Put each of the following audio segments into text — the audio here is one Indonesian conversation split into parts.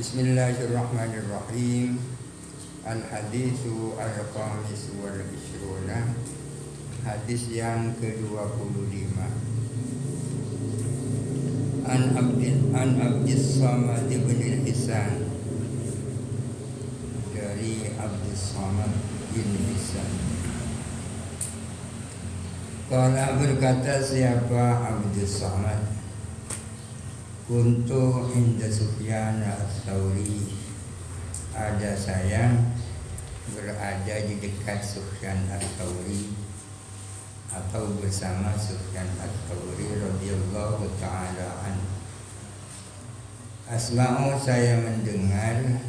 Bismillahirrahmanirrahim. Al-haditsu al-khamis wal ishruna. Hadis yang ke-25. An Abdis Samad bin Hisan, dari Abdus Samad bin Hisan. Qala, berkata siapa Abdus Samad, kuntu inda Sufyan ats-Tsauri, ada saya berada di dekat Sufyan ats-Tsauri atau bersama Sufyan ats-Tsauri radhiyallahu taala anhu. Asma'u, saya mendengar,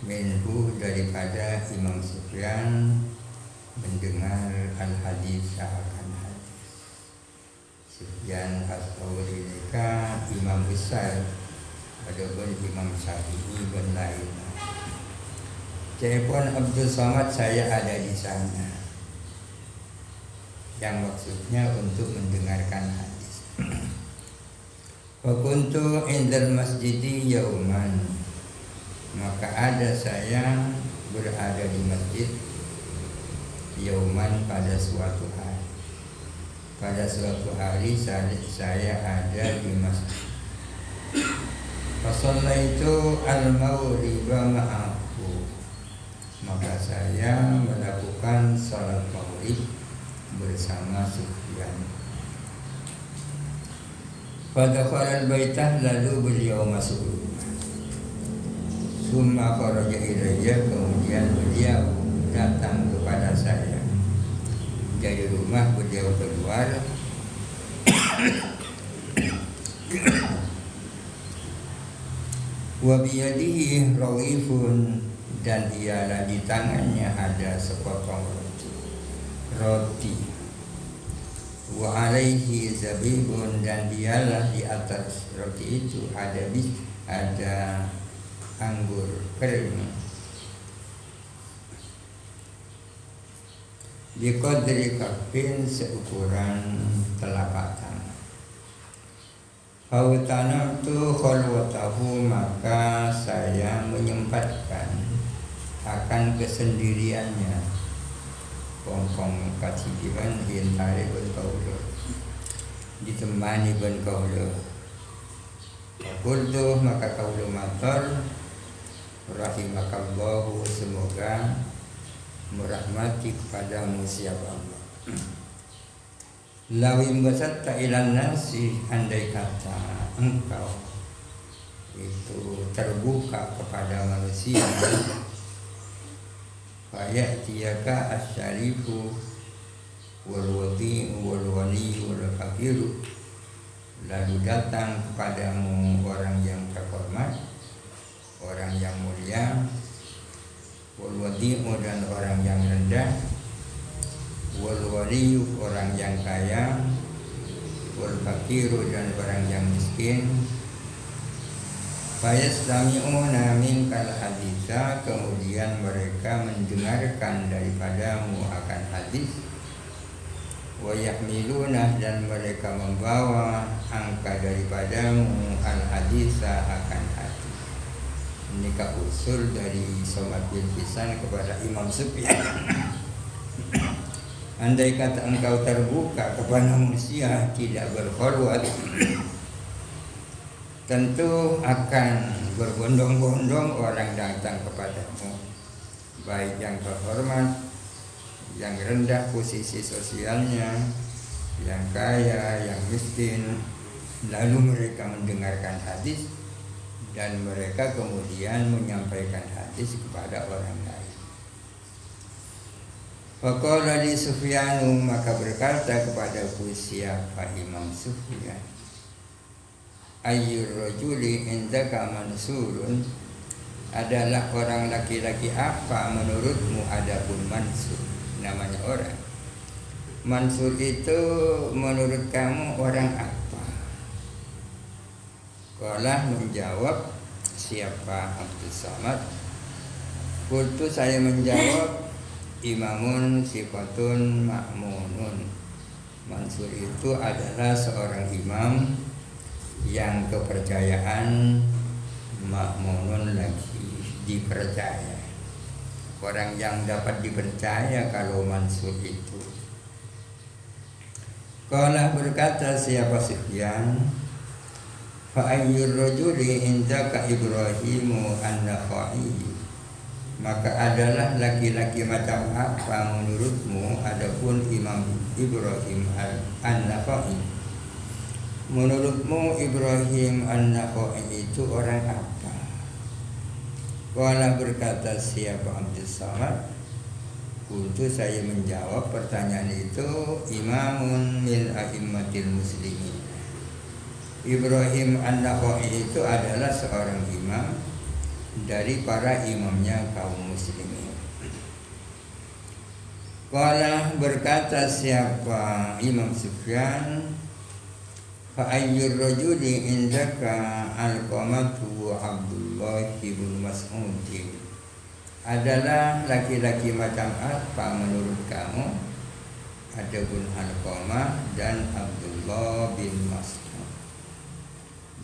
minhu, daripada Imam Sufyan, mendengar al-hadis, akan hadis. Sufyan ats-Tsauri mereka imam besar, adapun Imam Syafi'i dan lain. Telepon Abdul Samad, saya ada di sana, yang maksudnya untuk mendengarkan hadis. Wa kuntu indal masjidi yauman, maka ada saya berada di masjid, yauman, pada suatu hari. Pada suatu hari saya ada di masjid. Fasallaitu al-maghriba ma'ahu, maka saya melakukan salat maghrib bersama Sufyan. Fadakhala al-baitah, lalu beliau masuk rumah. Summa kharaja ilayya, kemudian beliau datang kepada saya. Dari rumah beliau keluar. Wa biyadihi rawifun, dan ialah di tangannya ada sepotong roti. Wa alaihi zabibun, dan dialah di atas roti itu ada anggur kering. Biqadri kaffin, seukuran telapak tangan. Fautanamtu khalwatahu, maka saya menyempatkan akan kesendiriannya. Kongkong kasihan hintari ben kaulo, ditemani ben kaulo. Qultu, maka kaulo matur, rahimakallahu, semoga merahmati kepadamu siapa Allah. Lawim basatta ilan nasi, andai kata engkau itu terbuka kepada manusia, fayatiyaka asyarifu wal wadi'u wal waliyu wal fakiru, lalu datang kepadamu orang yang terhormat, orang yang mulia, wal wadi'u, dan orang yang rendah, wal waliyu, orang yang kaya, wal fakiru, dan orang yang miskin. Fayastami'una minkal haditha, kemudian mereka mendengarkan daripadamu akan hadis. Wa yahmiluna, dan mereka membawa angka daripadamu al haditha, akan hadis. Ini usul dari Somad bin Hisan kepada Imam Sufyan. Andai kata engkau terbuka kepada manusia, tidak berkhulwat, tentu akan berbondong-bondong orang datang kepadamu, baik yang terhormat, yang rendah posisi sosialnya, yang kaya, yang miskin. Lalu mereka mendengarkan hadis, dan mereka kemudian menyampaikan hadis kepada orang lain. Faqala li Sufyanu, maka berkata kepadaku siapa Imam Sufyan, ayyur rajuli indaka mansurun, adalah orang laki-laki apa menurutmu? Adapun Mansur, namanya orang. Mansur itu menurut kamu orang apa? Qala, menjawab siapa Abdul Samad, qultu, saya menjawab, imamun sifatun ma'munun, Mansur itu adalah seorang imam yang kepercayaan ma'munun lagi dipercaya. Orang yang dapat dipercaya kalau Mansur itu. Qala berkata siapa Sufyan, fa ayyur rajuli indaka Ibrahimu an-Nakhai, maka adalah laki-laki macam apa menurutmu adapun Imam Ibrahim an-Nakhai. Menurutmu Ibrahim an-Nakhai itu orang apa? Qala berkata siapa Abdul Samad, untuk saya menjawab pertanyaan itu, imamun min a'immatil muslimin. Ibrahim an-Nakhai itu adalah seorang imam dari para imamnya kaum muslimin. Qala berkata siapa Imam Sufyan, fa ayyur rajuli indaka Alqamatu wa Abdullah ibn Mas'ud, adalah laki-laki macam apa menurut kamu adapun Alqamah dan Abdullah bin Mas'ud.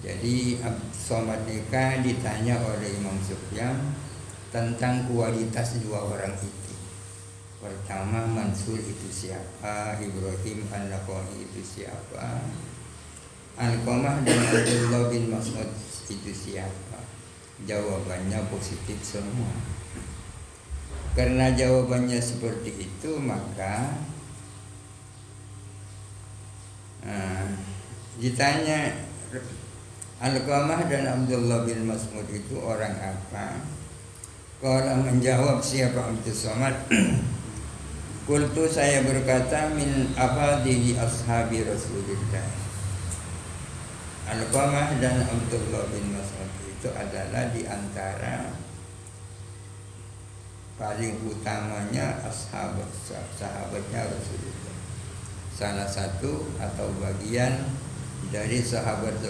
Jadi Somad nikah ditanya oleh Imam Sufyan tentang kualitas dua orang itu. Pertama, Mansur itu siapa, Ibrahim an-Nakhai itu siapa, Alqamah dan Abdullah bin Mas'ud itu siapa. Jawabannya positif semua. Karena jawabannya seperti itu, maka ditanya Alqamah dan Abdullah bin Mas'ud itu orang apa? Kalau menjawab siapa Abdul Samad, qultu saya berkata min afadili ashabi Rasulillah. Alqamah dan Abdullah bin Mas'ud itu adalah di antara paling utamanya sahabatnya Rasulullah. Salah satu atau bagian dari sahabat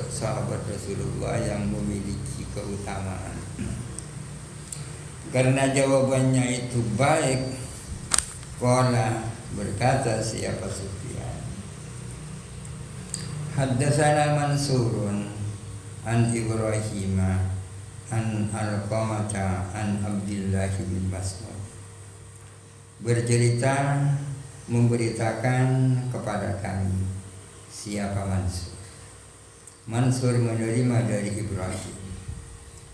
Rasulullah yang memiliki keutamaan. Karena jawabannya itu baik, qala berkata siapa Sufyan, haddatsana Mansurun an Ibrahim an Alqamata an Abdullah bin Mas'ud, bercerita memberitakan kepada kami siapa Mansur. Mansur menerima dari Ibrahim,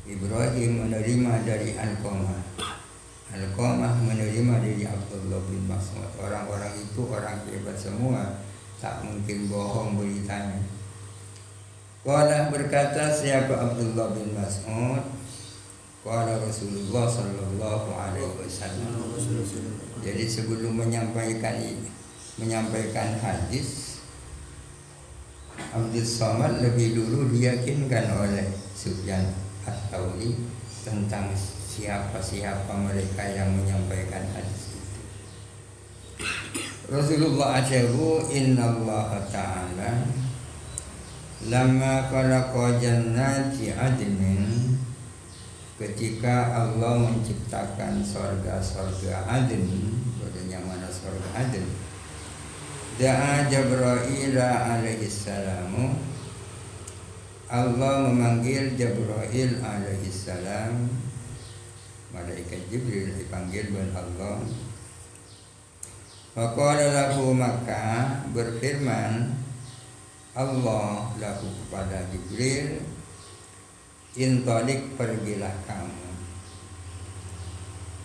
Ibrahim menerima dari Alqamah, Alqamah menerima dari Abdullah bin Mas'ud. Orang-orang itu orang hebat semua, tak mungkin bohong beritanya. Qala berkata siapa Abdullah bin Mas'ud, qala Rasulullah sallallahu alaihi wasallam. Jadi sebelum menyampaikan hadis, Abdul Samad lebih dulu diyakinkan oleh Sufyan Ats-Tsauri tentang siapa-siapa mereka yang menyampaikan hadis itu. Rasulullah ajabu innallaha ta'ala lamma khalaqa jannati adnin, ketika Allah menciptakan sorga-sorga Aden, berarti mana sorga Aden, da'a Jibril alaihi salamu, Allah memanggil Jibril alaihi salam, malaikat Jibril dipanggil oleh Allah. Faqala lahu, maka berfirman Allah lahu kepada Jibril, intalik pergilah kamu,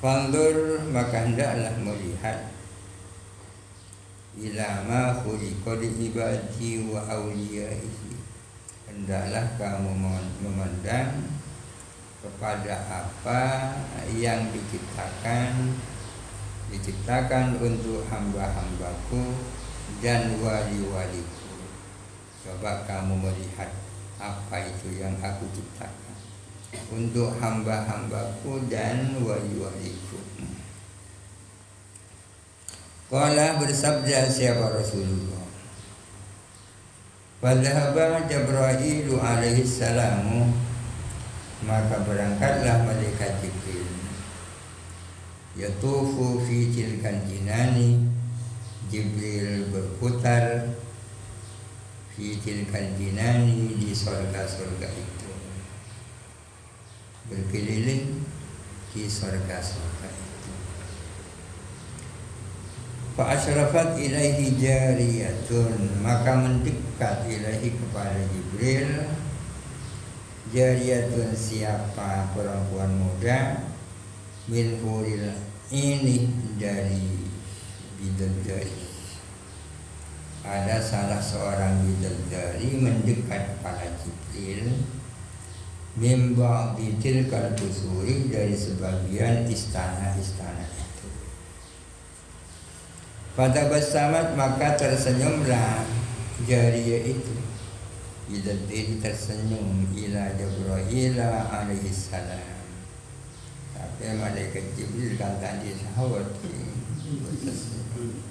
fandur maka hendaklah melihat, ila ma khuliqa li ibadi wa awliyaihi, hendaklah kamu memandang kepada apa yang diciptakan untuk hamba-hambaku dan wali-waliku. Coba kamu melihat apa itu yang aku ciptakan untuk hamba-hambaku dan wali-waliku. Qala bersabda siapa Rasulullah, Fadhaba Jibril alaihi salamu, maka berangkatlah malaikat Jibril, yatufu fi tilkal jinani, Jibril berputar fi tilkal jinani, di surga-surga itu. berkeliling di surga-surga itu. Fa asyrafat ilaihi jariyatun, maka mendekat ilaihi kepada Jibril jariyatun, siapa perempuan muda, min huril ini dari bidadari. Ada salah seorang bidadari mendekat kepada Jibril mimba bidil kalbusuri, dari sebagian istana-istana itu. Pada bersamat, maka tersenyumlah jariyah itu, bidadari tersenyum ila Jibril alaihi salam. Tapi malaikat Jibril kan tadi sahabat bersenyum.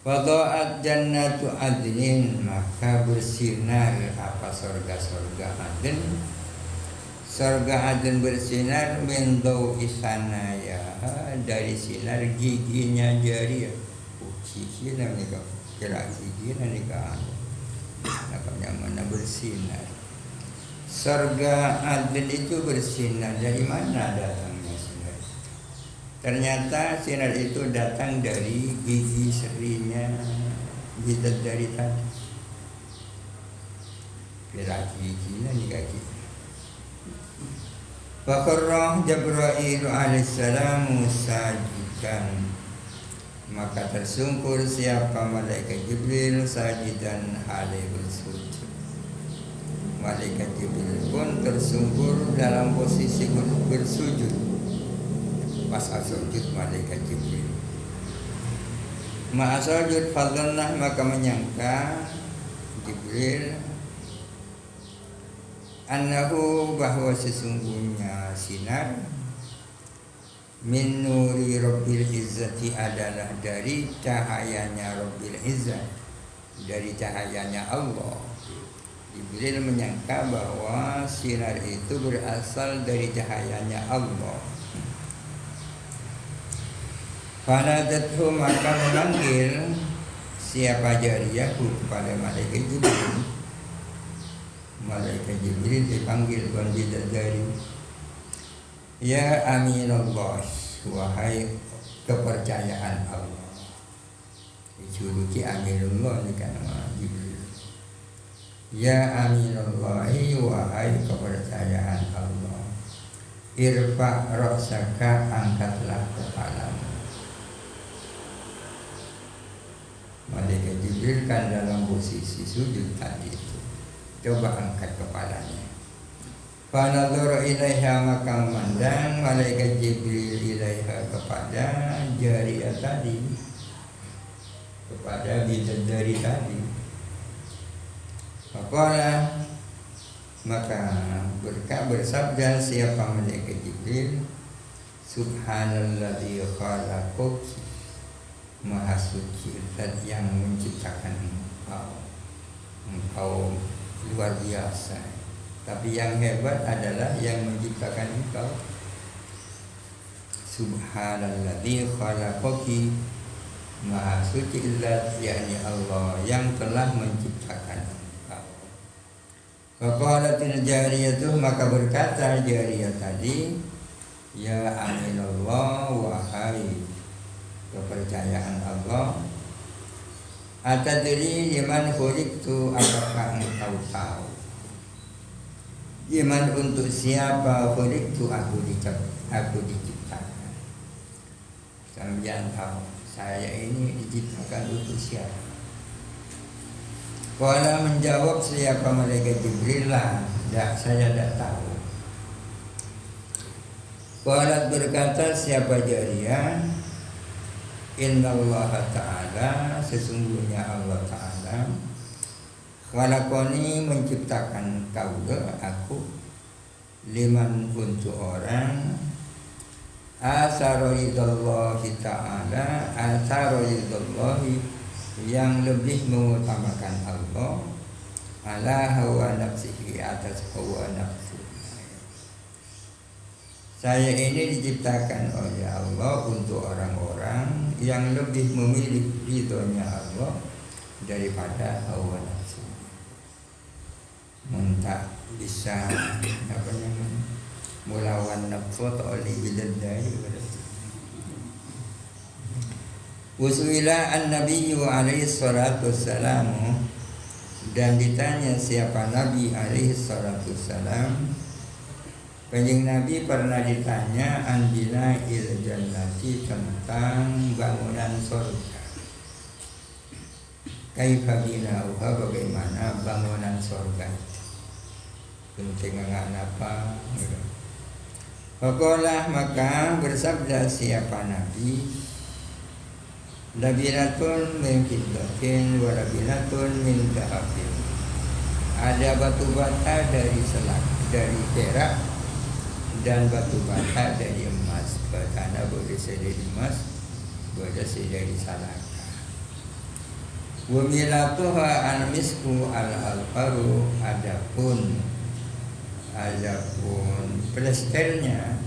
Wada'at jannatu adnin, maka bersinar apa surga-surga Aden. Surga Aden bersinar min dawi sanaya, dari sinar giginya jariyah. Gigi nikah, kira gigi nikah. Namanya mana bersinar. Surga Aden itu bersinar, dari mana datangnya sinar? Ternyata sinar itu datang dari gigi serinya bidadari tadi. Kira giginya nih kaki. Fakarrah Jibril alaihissalam sajidan, maka tersungkur siapa malaikat Jibril sajidan alaihi sujud. Malaikat Jibril pun tersungkur dalam posisi bersujud. Pas sujud malaikat Jibril. Ma'asujud fadlannah, maka menyangka Jibril annahu, bahwa sesungguhnya sinar min nuri Rabbil Izzati adalah dari cahayanya Rabbil Izzat, dari cahayanya Allah. Jibril menyangka bahwa sinar itu berasal dari cahayanya Allah. Fanadathu, maka memanggil siapa jariyahku kepada malaikat Jibril. Malaikat Jibril dipanggil oleh bidadari. Ya aminallah, wahai kepercayaan Allah. Dijuluki aminullah ini kan nama Jibril. Ya aminallahi, wahai kepercayaan Allah. Irfa ra'saka, angkatlah kepalamu. Malaikat Jibril kan dalam posisi sujud tadi itu. Coba angkat kepalanya. Fanadhara ilaiha, maka memandang malaikat Jibril ilaiha kepada jariyah tadi, kepada bidadari tadi. Faqala, maka bersabda siapa malaikat Jibril, subhanalladzi khalaqaki, maha suci zat yang menciptakan engkau luar biasa. Tapi yang hebat adalah yang menciptakan engkau. Subhanalladzi khalaqaki, maha suci zat, yakni Allah yang telah menciptakan engkau. Faqalatil jariyatu, maka berkata jariyah tadi, ya aminallah, wahai kepercayaan Allah. Atadri liman khuliqtu, apakah engkau tahu liman, untuk siapa khuliqtu, aku diciptakan. Sampeyan tahu saya ini diciptakan untuk siapa? Qala, menjawab siapa malaikat Jibril, lah, saya tidak tahu. Qala, berkata siapa jariyah, innallaha ta'ala, sesungguhnya Allah ta'ala, khalaqani, menciptakan kau, aku, liman, untuk orang, asaridallahi ta'ala, asaridallahi, yang lebih mengutamakan Allah, ala hawa nafsihi, atas hawa nafsu. Saya ini diciptakan oleh Allah untuk orang-orang yang lebih memilih ridhonya Allah daripada hawa nafsu. Mentah bisa melawan nafsu oleh bidadai berarti. Usuila an-nabiyyu alaihi salatu wassalamu, dan ditanya siapa Nabi alaihi salatu wassalam. Kanjeng Nabi pernah ditanya anbina il jannati, tentang bangunan surga. Kaifa binauha, bagaimana bangunan surga itu, pentingan apa gitu. Faqalah, maka bersabda siapa Nabi, labinatun min fiddatin wa labinatun min dhahabin. Ada batu bata dari dari perak dan batu bata dari emas. Batana boleh dari emas, boleh dari salaka. Wa milatuha al-misku al-alfaru, adapun plasternya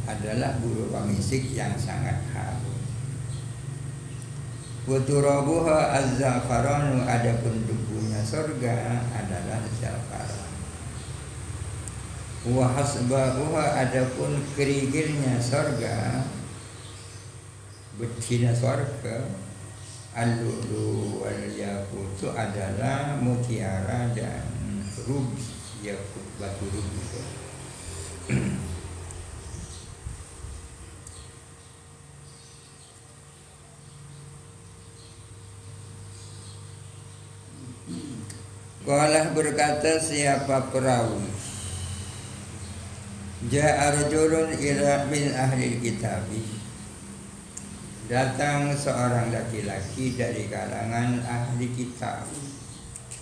adalah bulu pamisik yang sangat harum. Wa turabuha az-zafaranu, adapun debunya surga adalah zafaran. Wa hasbahuha, adapun kerikilnya surga, betina surga, al-lu'lu wal yakut, itu adalah mutiara dan rubi, yakut batu rubi. Qalah, berkata siapa perawi, ja'a rajulun ila min ahli kitabi, datang seorang laki-laki dari kalangan ahli kitab.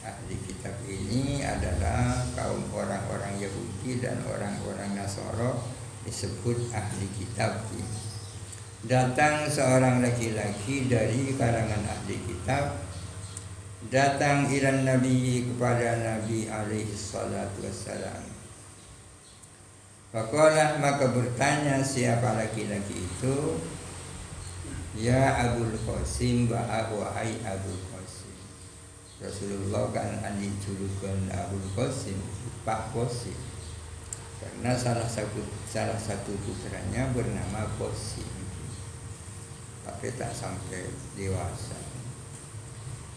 Ahli kitab ini adalah kaum orang-orang Yahudi dan orang-orang Nasara, disebut ahli kitab. Datang seorang laki-laki dari kalangan ahli kitab, datang ila Nabi, kepada Nabi alaihi salatu wassalam. Faqalah, maka bertanya siapa laki-laki itu, ya Abul Qasim, wahai Abul Qasim. Rasulullah kan dijulukan Abul Qasim, Pak Qasim, karena salah satu putranya bernama Qasim, tapi tak sampai dewasa.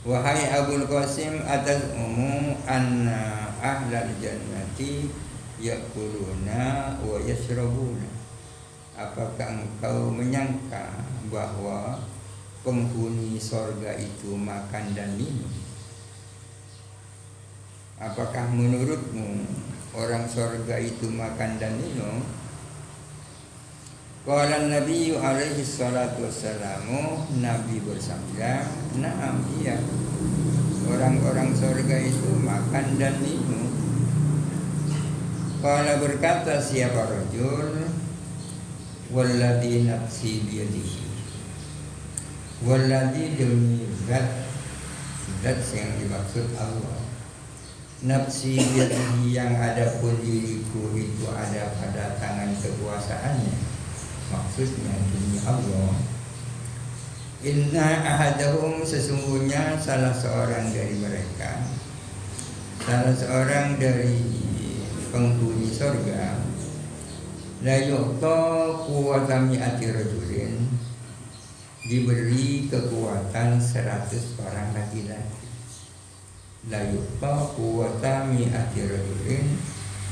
Wahai Abul Qasim, atas umum anna ahlal jannati yakuluna wa yashrabuna. Apakah engkau menyangka bahwa penghuni sorga itu makan dan minum? Apakah menurutmu orang sorga itu makan dan minum? Qala Nabi alaihi salatu wassalamu, Nabi bersabda, na'am, iya, orang-orang sorga itu makan dan minum. Qala, berkata siapa rajul, walladzi nafsi biyadihi, walladzi, demi zat yang dimaksud Allah, nafsi biyadihi, yang ada pun diriku itu ada pada tangan kekuasaannya, maksudnya demi Allah. Inna ahadahum, sesungguhnya salah seorang dari mereka, salah seorang dari penghuni surga, la yu'ta quwwata mi'ati rajulin, diberi kekuatan 100 orang laki-laki. La yu'ta quwwata mi'ati rajulin,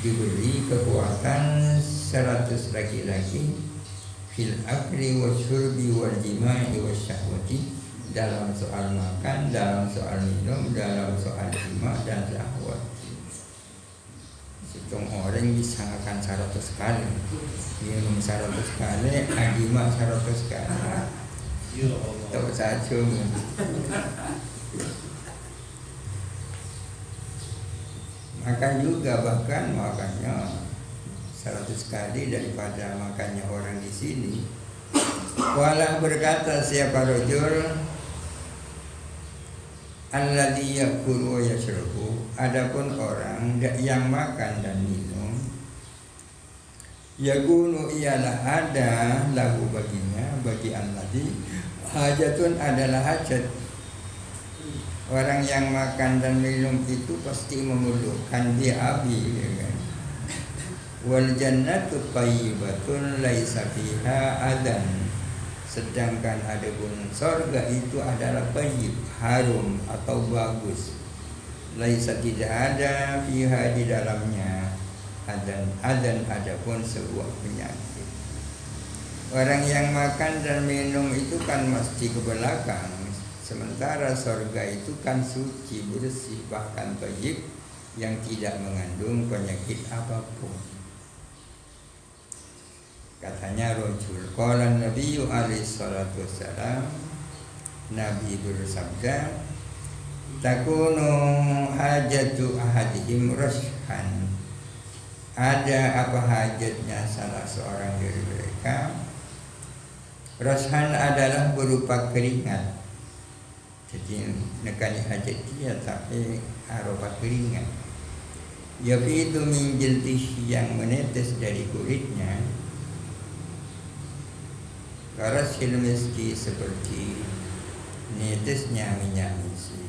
diberi kekuatan 100 laki-laki, fil akli wa syurbi wal jima'i wa syahwati, dalam soal makan, dalam soal minum, dalam soal jima dan syahwat. Hitung orang bisa makan 100 kali, minum 100 kali, jima 100 kali. Tahu saja. Makan juga, bahkan makannya 100 kali daripada makannya orang di sini. Walah, berkata siapa rajul, alladzi yakulu wa yashrabu, adapun orang yang makan dan minum, yakunu, ialah ada, lahu baginya, bagi alladzi, hajatun, adalah hajat. Orang yang makan dan minum itu pasti memerlukan biabi, ya kan? Wal jannatu thayyibatun laisa fiha adan. Sedangkan adapun surga itu adalah thayyib, harum atau bagus. Laisa tidak ada fiha di dalamnya adan adapun sebuah penyakit. Orang yang makan dan minum itu kan mesti ke belakang. Sementara surga itu kan suci, bersih, bahkan thayyib yang tidak mengandung penyakit apapun. Katanya rojul, qala Nabi alaihi salatu wassalam, Nabi bersabda, takunu hajatu ahadihim rashan. Ada apa hajatnya salah seorang dari mereka? Rashan adalah berupa keringat. Jadi nekani hajat dia tapi arupa keringat. Yafidu min jildihi, yang menetes dari kulitnya. Karasil miski, seperti netesnya minyak misi.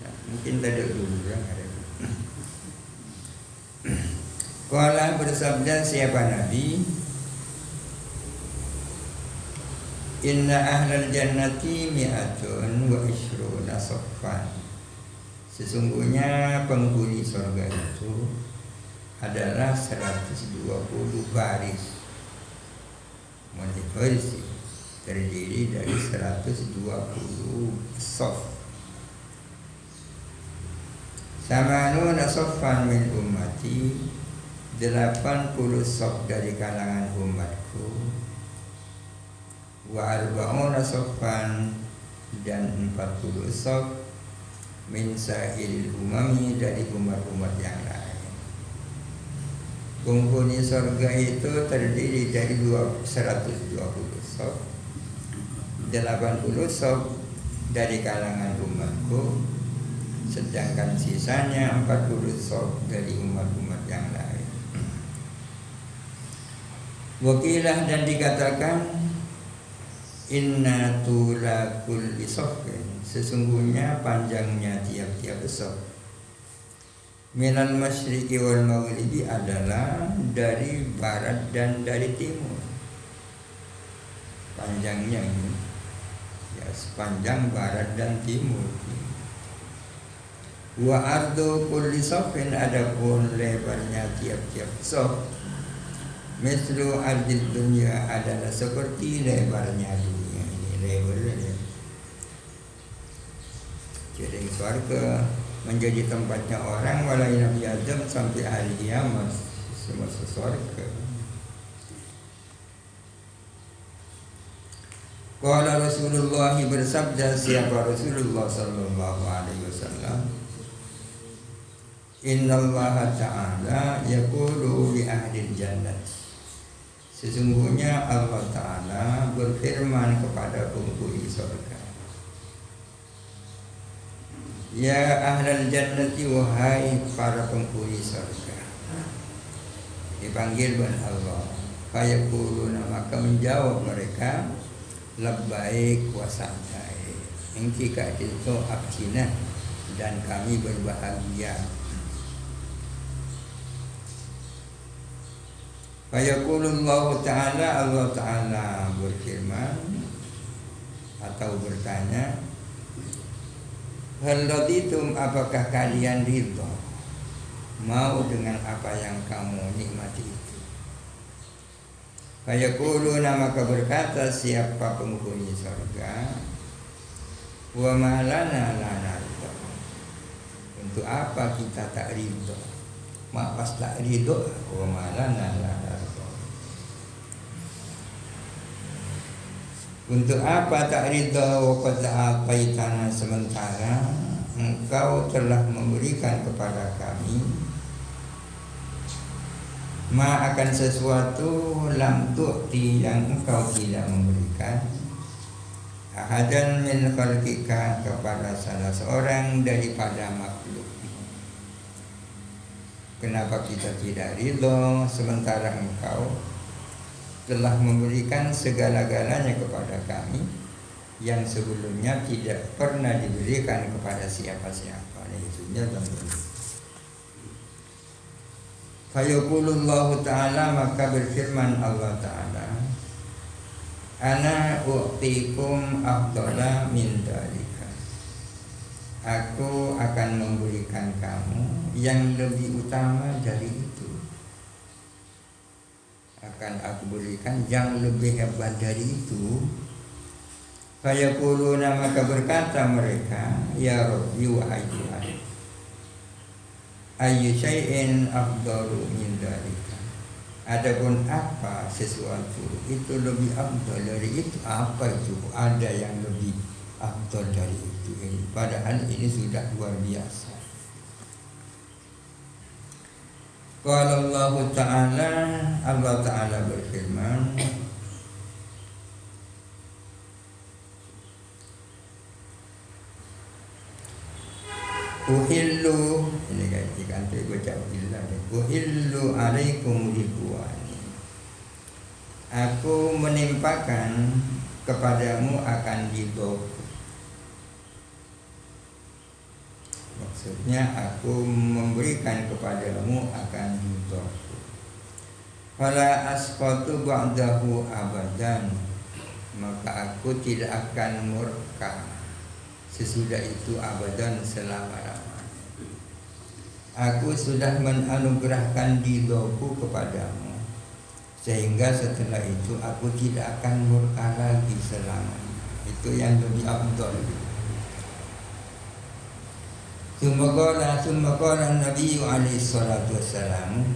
Nah, mungkin tadi dulu ada. Qala bersabda siapa Nabi, inna ahlal jannati mi'atun wa ishruna saffan. Sesungguhnya penghuni surga itu adalah 120 baris. Mulai terdiri dari 120 saf. Samanuna saffan min ummati, 80 saf dari kalangan umatku. Wa arba'una saffan, dan 40 saf min sa'il umami, dari umat-umat yang lain. Penghuni surga itu terdiri dari 120 saf, 80 saf dari kalangan umatku, sedangkan sisanya 40 saf dari umat-umat yang lain. Wakilah, dan dikatakan, inna tula kulli safin, sesungguhnya panjangnya tiap-tiap saf, minal masyriqi wal maghribi, adalah dari barat dan dari timur. Panjangnya ini ya sepanjang barat dan timur. Wa ardu kulli safin, adapun lebarnya tiap-tiap saf, mislu ardid dunya, adalah seperti lebarnya dunia ini. Lebarnya jadi surga menjadi tempatnya orang walai Nabi Adam sampai hari kiamat, semasa surga. Qala Rasulullah, bersabda siapa Rasulullah sallallahu alaihi wasallam, innallaha ta'ala yaqulu li ahli jannah, sesungguhnya Allah Ta'ala berfirman kepada penghuni surga, ya ahlal jannati, wahai para penghuni surga. Dipanggil oleh Allah. Fayaquluna, maka menjawab mereka, labbaik wa sa'daik, engki itu abdina, dan kami berbahagia. Fayaqulullahu ta'ala, Allah Ta'ala berfirman atau bertanya, hal raditum, apakah kalian ridha, mau dengan apa yang kamu nikmati itu? Fayaquluna, maka berkata siapa penghuni surga, wa ma lana la narda, untuk apa kita tak ridha? Maaf tak ridha, wa ma lana la narda, untuk apa tak ridha? Wa qad a'taitana, sementara engkau telah memberikan kepada kami ma akan sesuatu lam tu'ti, yang engkau tidak memberikan ahadan min khalqika, kepada salah seorang daripada makhluk. Kenapa kita tidak ridha sementara engkau telah memberikan segala-galanya kepada kami yang sebelumnya tidak pernah diberikan kepada siapa-siapa. Itunya tentu. Fayaqulullahu ta'ala, maka berfirman Allah ta'ala, ana u'tikum afdala min dalika, aku akan memberikan kamu yang lebih utama dari itu, akan aku berikan yang lebih hebat dari itu. Fayaquluna, maka berkata mereka, ya Rabbi, wahai Tuhan, ayyu syai'in afdalu min dzalika, adapun apa sesuatu itu lebih afdal dari itu, apa itu, ada yang lebih afdal dari itu, padahal ini sudah luar biasa. Qala Allah Ta'ala, Allah Ta'ala berfirman, uhillu, ini kan ikan tu baca uhillah deh. Uhillu alaikum ridwani, aku menimpakan kepadamu akan ridhoku. Maksudnya aku memberikan kepadamu akan ridhoku. Fala asqatu ba'dahu abadan, maka aku tidak akan murka sesudah itu abadan, selama-lamanya. Aku sudah menanugerahkan ridhoku kepadamu, sehingga setelah itu aku tidak akan murka lagi selamanya. Itu yang lebih afdal. Summa qala Nabi alaihi salatu wassalam,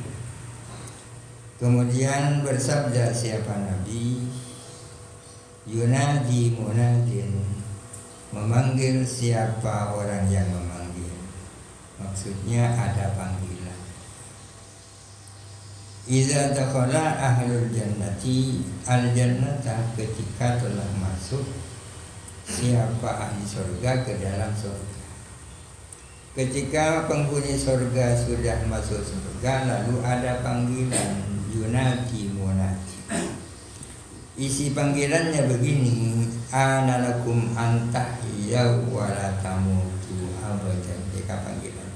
kemudian bersabda siapa Nabi, yunadi munadin, memanggil siapa orang yang memanggil, maksudnya ada panggilan. Iza dakhala ahlul jannati al-jannata, ketika telah masuk siapa ahli surga ke dalam surga. Ketika penghuni surga sudah masuk surga, lalu ada panggilan, yunadi munadi. Isi panggilannya begini, ana lakum antahyaw wa la tamutu abadan. Jika panggilan,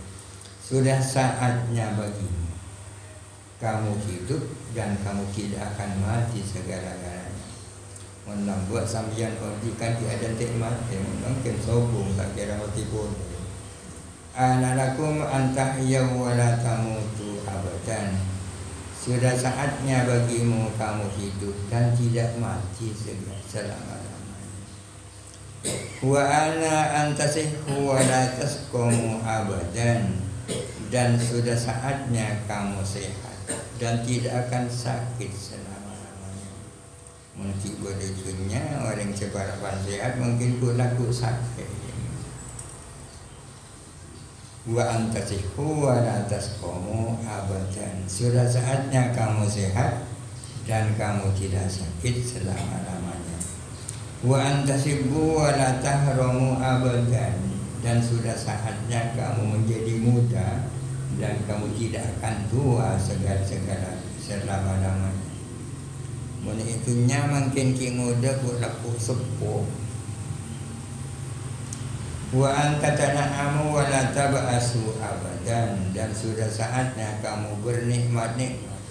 sudah saatnya bagimu kamu hidup dan kamu tidak akan mati segala-galanya. Menang buat sambian kan tiada mati, mungkin sombong tak kira mati pun. Ana lakum antahyaw wa la tamutu abadan, sudah saatnya bagimu kamu hidup dan tidak mati selama-lamanya. Wa ana antasihhu wa la tasqumu abadan, dan sudah saatnya kamu sehat dan tidak akan sakit selama-lamanya. Mungkin bolehnya orang sebarapan sehat, mungkin laku sakit. Wa antasihhu wa la tasqumu abadan, sudah saatnya kamu sehat dan kamu tidak sakit selama-lamanya. Wa antasibbu wa la tahramu abadan, dan sudah saatnya kamu menjadi muda dan kamu tidak akan tua segala-segala selama-lamanya. Mun itunya makin ki muda ku laku sepuh. Wa anta tana'amu wa la tab'asu abadan, dan sudah saatnya kamu bernikmat-nikmat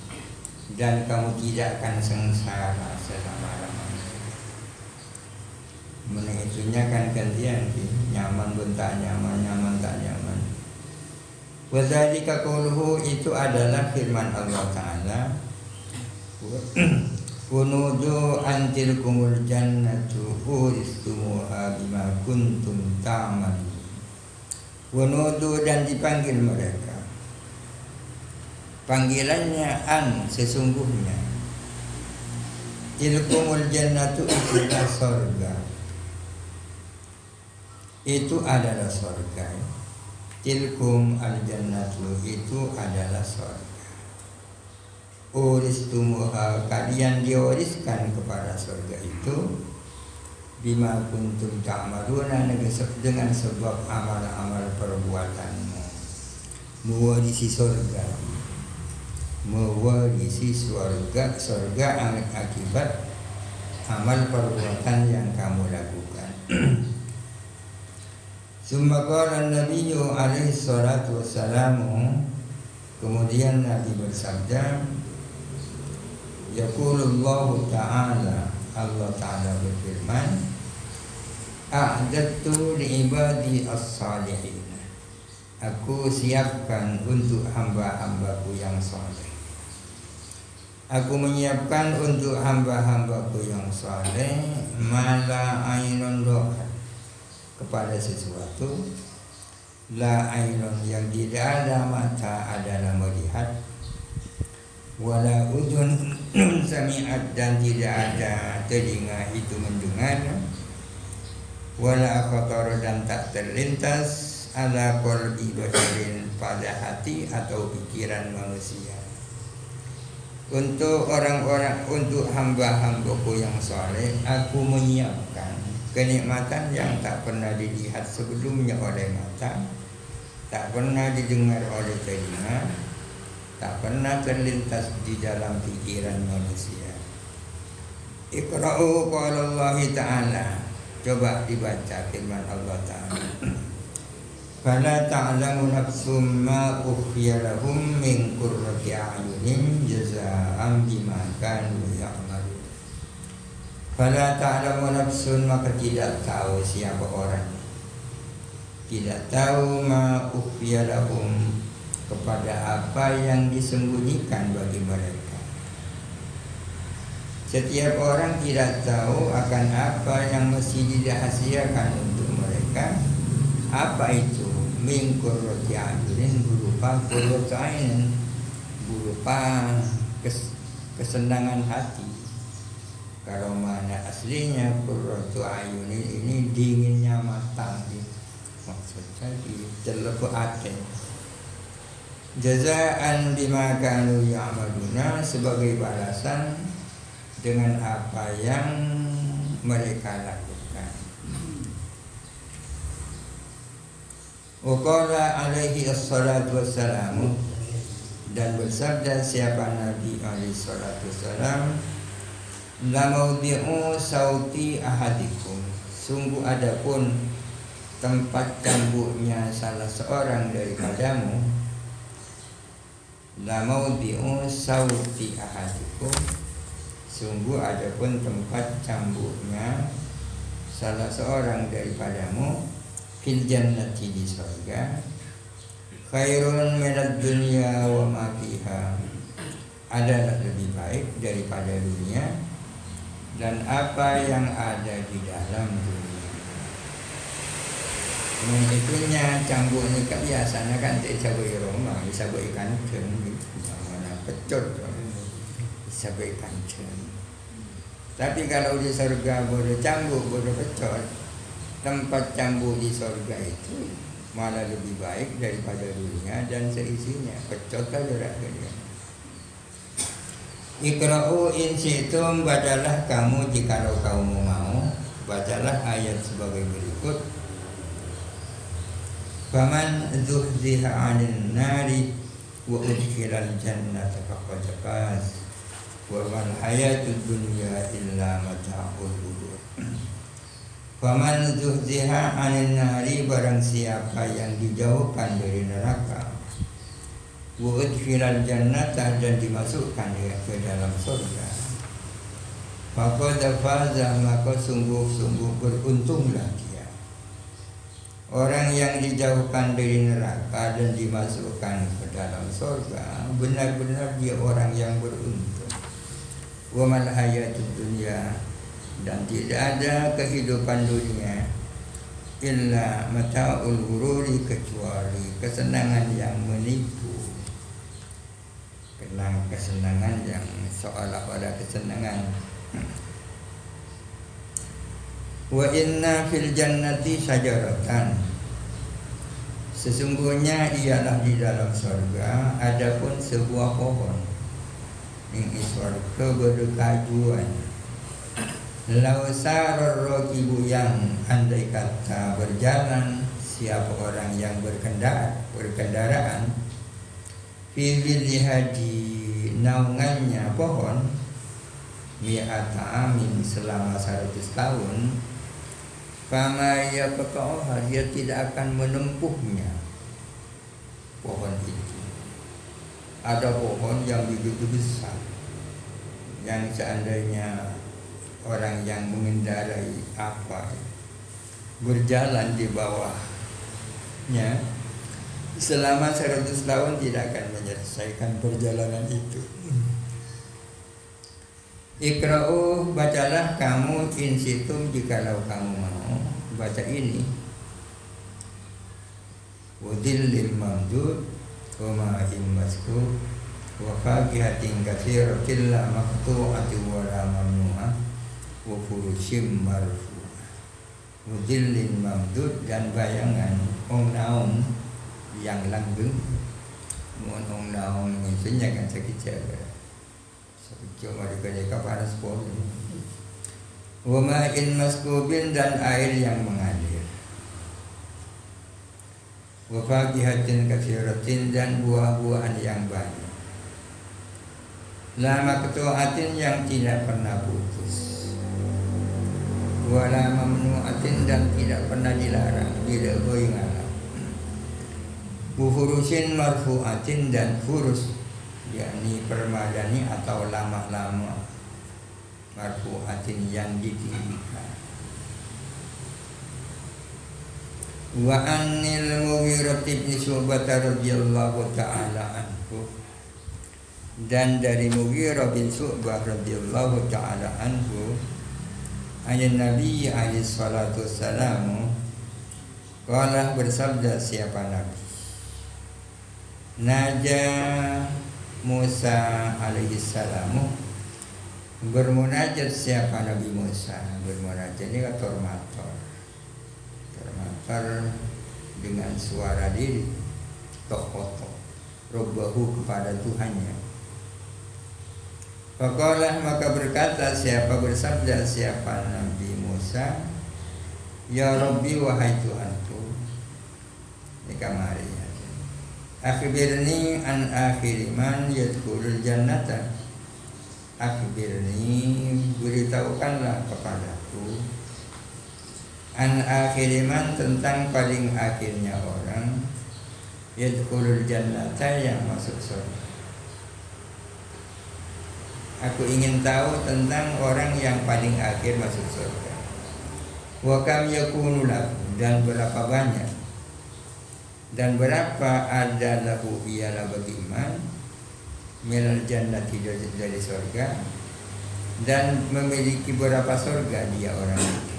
dan kamu tidak akan sengsara selama-lamanya. Menitunya kan gantian, nyaman pun tak nyaman, nyaman tak nyaman. Wa dzalika qauluhu, itu adalah firman Allah Ta'ala, Kunudu antilkumul jannatu uristumuha bima kuntum ta'malun. Kunudu, dan dipanggil mereka. Panggilannya an, sesungguhnya. Tilkumul jannatu, itulah sorga. Itu adalah sorga. Tilkum al jannatu, itu adalah sorga. Uristumuha, kalian diwariskan kepada surga itu, bima kuntum ta'maluna, dengan sebab amal-amal perbuatanmu. Mewarisi surga, mewarisi surga akibat amal perbuatan yang kamu lakukan. Summa qala an-nabiyyu alaihi salatu wassalamu, Kemudian Nabi bersabda, yaqulullahu ta'ala, Allah Ta'ala berfirman, a'dadtu li'ibadi as-salihin, aku siapkan untuk hamba-hambaku yang saleh. Aku menyiapkan untuk hamba-hambaku yang saleh mala ainun rohat, kepada sesuatu la ainun yang tidak ada mata adalah melihat, wala udhun sami'at dan tidak ada telinga itu mendengar, wala khatar dan tak terlintas ala qalbi basharin pada hati atau pikiran manusia. Untuk orang-orang, untuk hamba-hambaku yang saleh, aku menyiapkan kenikmatan yang tak pernah dilihat sebelumnya oleh mata, tak pernah didengar oleh telinga, tak pernah terlintas di dalam pikiran manusia. Iqra'u qala Allah Ta'ala, coba dibaca firman Allah Ta'ala. Fala ta'lamu nafsum ma ukhfiya lahum min qurrati a'yunin jazaa'an bima kanu ya'malun. Fala ta'lamu nafsun, maka tidak tahu siapa orang, tidak tahu ma ukhfiya lahum, kepada apa yang disembunyikan bagi mereka. Setiap orang tidak tahu akan apa yang mesti dirahasiakan untuk mereka. Apa itu? Min qurrati a'yunin, berupa qurratu ainin, berupa kesenangan hati. Kalau mana aslinya qurratu a'yunin ini dinginnya mata, maksudnya di telepu hati. Jazaan bima kanu ya'maluna, sebagai balasan dengan apa yang mereka lakukan. Waqala alaihi assalatu wassalamu, dan bersabda siapa Nabi alaihi salatu wassalam, la maudhi'u sauti ahadikum, sungguh adapun tempat cambuknya salah seorang daripadamu, la maudhi'u sauti ahadikum, sungguh adapun tempat cambuknya salah seorang daripadamu, fil jannati, di surga, khairun minad dunya wa ma fiha, adalah lebih baik daripada dunia dan apa yang ada di dalam dunia. Menitunya cambuk ini biasanya kan disebut Roma, disebut ikan cen, mana pecut, disebut ikan cen. Tapi kalau di surga bodoh cambuk, bodoh pecut, tempat cambuk di surga itu malah lebih baik daripada dunia dan seisinya. Pecot saja dia. Iqra'u in syi'tum, bacalah kamu jikalau kamu mau. Bacalah ayat sebagai berikut. Faman zuhziha 'anil nari wa udkhilal jannata faqad faz wa mal hayatud dunya illa mata'ul ghurur. Faman zuhziha 'anil nari, barang siapa yang dijauhkan dari neraka, wa udkhilal jannata, dan dimasukkan ke dalam surga, faqad faza, maka sungguh-sungguh beruntunglah dia. Orang yang dijauhkan dari neraka dan dimasukkan ke dalam surga, benar-benar dia orang yang beruntung. Wa mal hayatud dunya, dan tidak ada kehidupan dunia illa mata'ul ghururi, kecuali kesenangan yang menipu, kesenangan yang seolah-olah kesenangan. Wa inna fil jannati syajaratan, sesungguhnya ialah di dalam surga adapun sebuah pohon, min iswar, keberkajuan. Lau sarar rakibu, yang andai kata berjalan siapa orang yang berkendaraan, fi zilliha, di naungannya pohon, mi'ata amin, selama 100 tahun, fama yaqta'uha, dia tidak akan menempuhnya pohon itu. ada pohon yang begitu besar, yang seandainya orang yang mengendarai berjalan di bawahnya selama 100 tahun tidak akan menyelesaikan perjalanan itu. Iqra'u, bacalah kamu in situm jikalau kamu mau baca ini. Wadillil mamdud wa ma'in maskub wa faqihatin katsiratin la maqtu'atin wa la mamnu'ah wa furushim marfu'ah. Wadillil mamdud, dan bayangan ong-naong yang langgeng. Mohon ong-naong maksudnya kan sekecil cuma dikaya panas poli. Wa ma'in maskubin, dan air yang mengalir. Wa faqihatin katsiratin, dan buah-buahan yang banyak. La maqtu'atin, yang tidak pernah putus. Wa la mamnu'atin, dan tidak pernah dilarang, tidak boleh ngalah. Wa furusin marfu'atin, dan furus yakni permadani atau lama-lama, marfu'atin yang ditinggikan. Wa anil Mughirah bin Syu'bah radhiyallahu ta'ala anhu, dan dari Mughirah bin Syu'bah radhiyallahu ta'ala anhu, ayat Nabi alaihi salatu wassalamu, qala, bersabda siapa Nabi, naja Musa alaihi salamu, bermunajat siapa Nabi Musa. Bermunajat ini kan tormator dengan suara diri tokoh robahu kepada Tuhannya. Faqalah, maka berkata siapa, bersabda siapa Nabi Musa, ya Rabbi, wahai Tuhanku. Ini kamari ya. Akhbirni an akhiri man yadkhulul jannata. Akhbirni, beritahukanlah kepadaku, an akhiri man, tentang paling akhirnya orang, yadkhulul jannata, yang masuk surga. Aku ingin tahu tentang orang yang paling akhir masuk surga. Wa kam yakunu lahu, dan berapa banyak, dan berapa ada lahu ialah bagi iman, minal jannati, dari surga, dan memiliki berapa surga dia orang itu.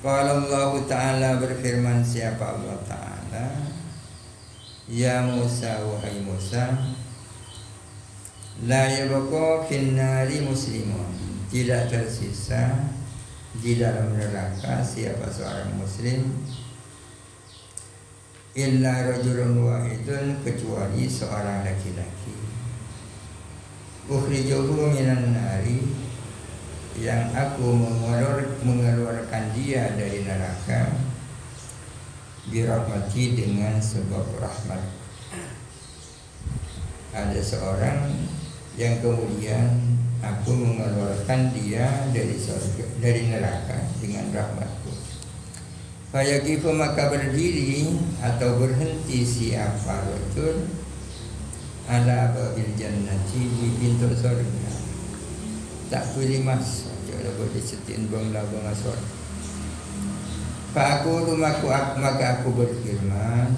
Qala Allah Ta'ala, berfirman siapa Allah Ta'ala, ya Musa, wahai Musa, la yabqa fin nari muslimun, tidak tersisa di dalam neraka siapa seorang muslim, illa rajulun wahidun, kecuali seorang laki-laki, ukhrijuhu minan nari, yang aku mengeluarkan dia dari neraka, birahmati, dengan sebab rahmat. Ada seorang yang kemudian aku mengeluarkan dia dari surga, dari neraka dengan rahmatku. Fayaqifu, maka berdiri atau berhenti siapa rajul ala babil jannati, di pintu surga, tak boleh masuk, jangan boleh setin bangla bangasor. Fa aku maka aku berfirman,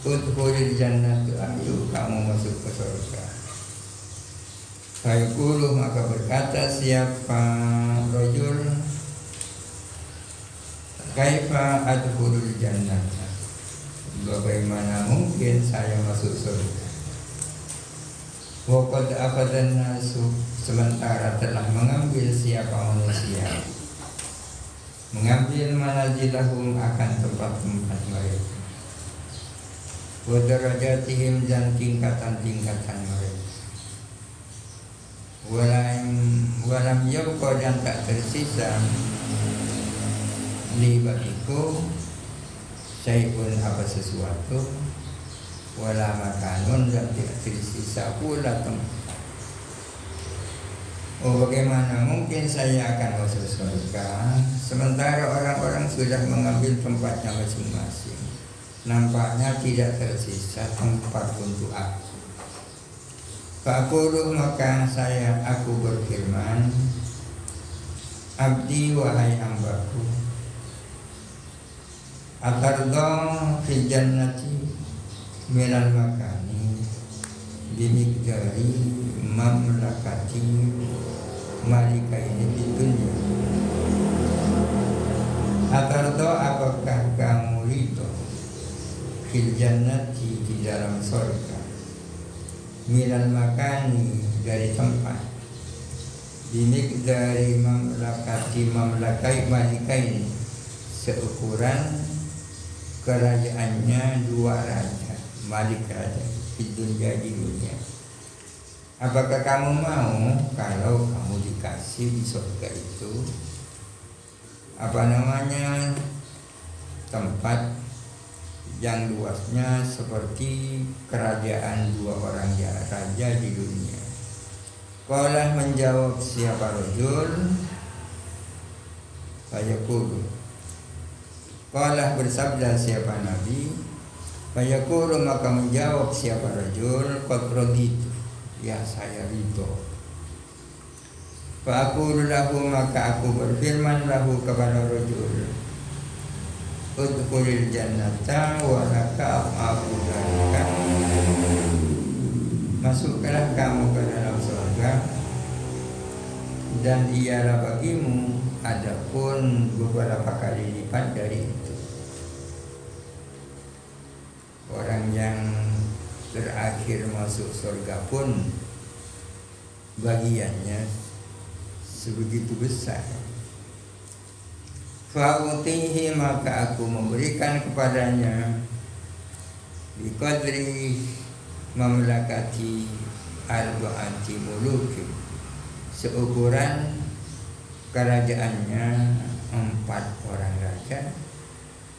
udkhulil jannata, ayo kamu masuk ke surga. Fa yaqulu, maka berkata siapa rajul, kaifa adkhulul jannata, bagaimana mungkin saya masuk surga. Wa qad afadan nasu, sementara telah mengambil siapa manusia, mengambil manazilahum, akan tempat-tempat mereka, wa darajatihim, dan tingkatan-tingkatan mereka. Walam yabqa, dan tak tersisa li bagiku syai'un, apa sesuatu, wala makanun, dan tidak tersisa pula tempat. Oh, bagaimana mungkin saya akan masuk surga sementara orang-orang sudah mengambil tempatnya masing-masing. nampaknya tidak tersisa tempat untuk aku. Faqulu maka aku berfirman, abdi wahai hambaku, atardo fil jannati minal makani bimikdari mamlakati malikaini di dunia. Atardo apakah kamu ridho fil jannati di dalam surga, minal makani dari tempat, bimikdari mamlakati mamlakai malikaini seukuran kerajaannya dua raja, malik raja di dunia. Apakah kamu mau kalau kamu dikasih di surga itu tempat yang luasnya seperti kerajaan dua orang raja di dunia? Qala menjawab siapa rajul, fayaqulu, qala bersabda siapa nabi, fayaqulu maka menjawab siapa rajul, qad raditu, ya saya ridho. Fa aqulu lahu maka aku berfirman lahu kepada rajul, udkhulil jannata wa laka aku dzalika, masuklah kamu ke dalam surga dan ialah bagimu adapun beberapa kali lipat dari itu. Orang yang terakhir masuk surga pun bagiannya sebegitu besar. Fa'utihi maka aku memberikan kepadanya biqadri mamlakati arba'ati muluki, seukuran kerajaannya 4 orang raja,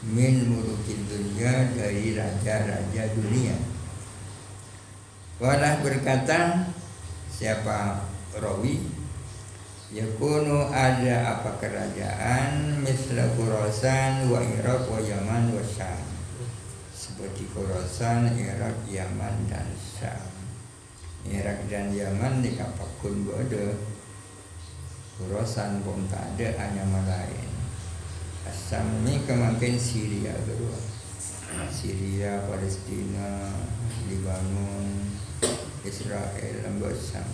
min mulukin dunia dari raja-raja dunia. Walah berkata siapa rawi, yakunu ada apa kerajaan misla Khurasan wa Irak wa Yaman wa Syam, seperti Khurasan, Irak, Yaman dan Syam. Irak dan Yaman dikapakun bodoh, Khurasan pun tak ada, hanya lain. Syam ini kemakin Syria kedua, Syria, Palestina, Lebanon, Israel, dan Syam.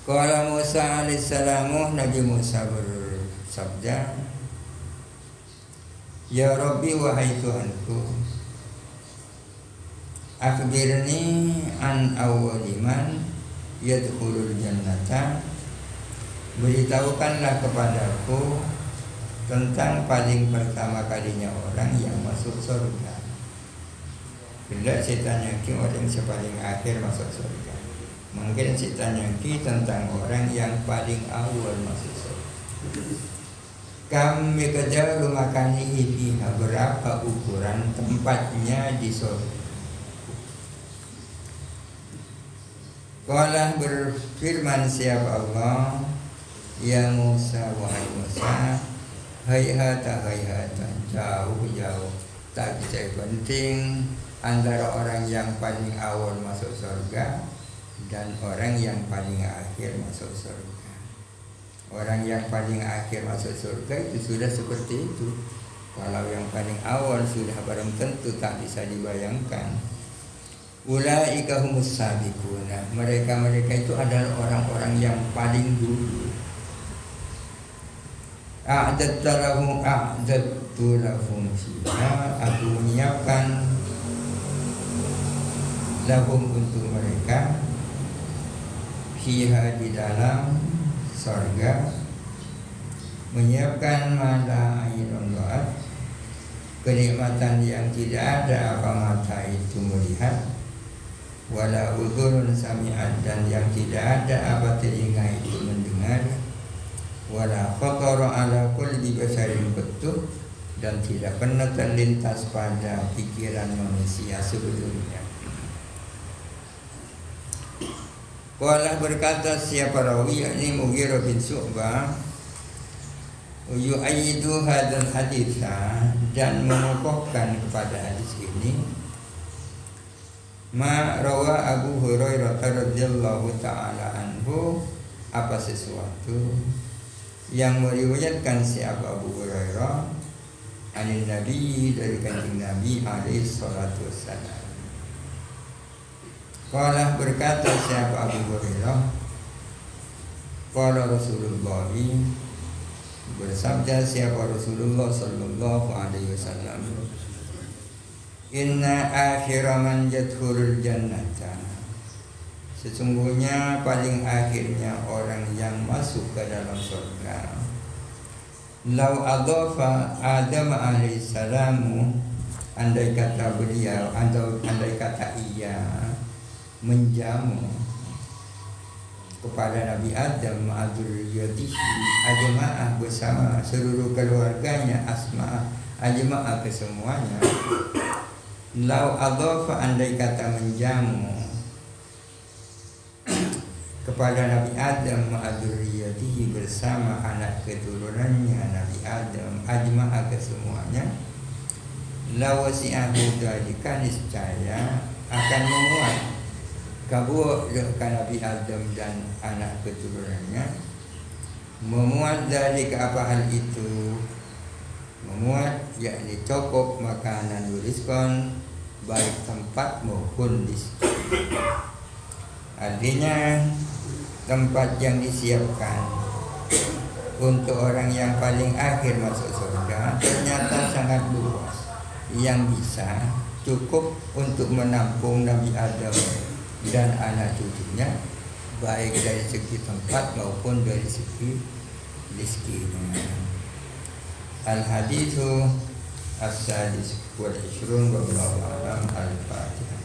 Qala Musa alaihissalam, Nabi Musa bersabda, ya Rabbi wahai Tuhanku, akhbirni an awwaliman yadkhulul jannata, beritahukanlah kepadaku tentang paling pertama kalinya orang yang masuk surga. Bila saya tanya orang yang paling akhir masuk surga, mungkin saya tanya tentang orang yang paling awal masuk surga. Kami kejar makanihi fiha, berapa ukuran tempatnya di surga. Qala berfirman siapa Allah, ya Musa wahai Musa, hayhata jauh, tak bisa penting antara orang yang paling awal masuk surga dan orang yang paling akhir masuk surga. Orang yang paling akhir masuk surga itu sudah seperti itu. Kalau yang paling awal sudah barang tentu tak bisa dibayangkan. Ulaika humus sabiquna, mereka itu adalah orang-orang yang paling dulu. A'dadtu lahum fiha, aku menyiapkan lahum untuk mereka fiha di dalam surga, menyiapkan mala ainun ra'at, kenikmatan yang tidak ada apa mata itu melihat, wala udhunun sami'at, dan yang tidak ada apa telinga itu mendengar, wala khatara ala qalbi basharin betul, dan tidak pernah terlintas pada pikiran manusia sebelumnya. Qala berkata siapa rawi, yakni Mughirah bin Syu'bah, yu'ayyidu hadzal haditsa, dan mengokohkan kepada hadis ini ma rawa Abu Hurairah radhiyallahu taala anhu, apa sesuatu yang meriwayatkan siapa Abu Hurairah anin Nabi, dari kanjeng Nabi alaihi salatu wassalam. Qala, berkata siapa Abu Hurairah, qala Rasulullah, bersabda siapa Rasulullah sallallahu alaihi wasallam, inna akhira man yadkhulul jannata, sesungguhnya paling akhirnya orang yang masuk ke dalam surga, lau adhafa Adam alaihissalamu, andai kata beliau, andai kata ia menjamu kepada Nabi Adam ma'adzurriyatihi ajma'ah, bersama seluruh keluarganya, asma' ajma'ah, kesemuanya. Lau adhafa, andai kata menjamu kepada Nabi Adam ma'adzurriyatihi, bersama anak keturunannya Nabi Adam, ajma'ah, kesemuanya, la wasi'ahu dzalika, niscaya akan memuat kabur ke Nabi Adam dan anak keturunannya, memuat dari ke apa hal itu, memuat yakni cukup makanan rizqan, baik tempat maupun rizki. Artinya tempat yang disiapkan untuk orang yang paling akhir masuk surga ternyata sangat luas, yang bisa cukup untuk menampung Nabi Adam dan anak cucunya, baik dari segi tempat maupun dari segi rizkinya. Al-hadithu as-sadis wal ishrun, wallahu a'lam. Al-Fatihah.